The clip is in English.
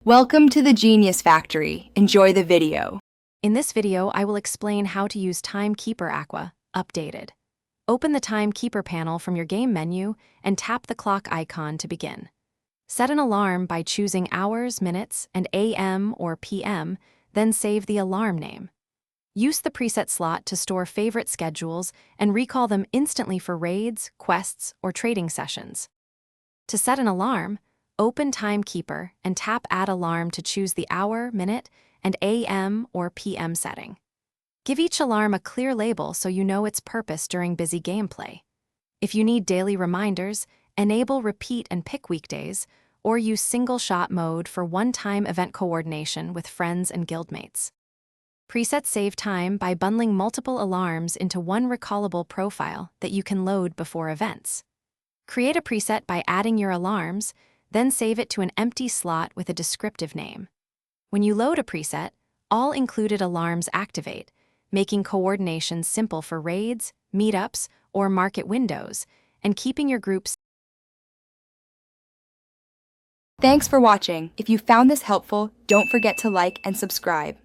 Welcome to the Genius Factory. Enjoy the video. In this video, I will explain how to use Time Keeper Aqw, updated. Open the Time Keeper panel from your game menu and tap the clock icon to begin. Set an alarm by choosing hours, minutes, and AM or PM, then save the alarm name. Use the preset slot to store favorite schedules and recall them instantly for raids, quests, or trading sessions. To set an alarm, open Time Keeper and tap Add Alarm to choose the hour, minute, and AM or PM setting. Give each alarm a clear label so you know its purpose during busy gameplay. If you need daily reminders, enable Repeat and Pick weekdays, or use Single Shot mode for one-time event coordination with friends and guildmates. Presets save time by bundling multiple alarms into one recallable profile that you can load before events. Create a preset by adding your alarms, then save it to an empty slot with a descriptive name. When you load a preset, all included alarms activate, making coordination simple for raids, meetups, or market windows, and keeping your groups. Thanks for watching. If you found this helpful, don't forget to like and subscribe.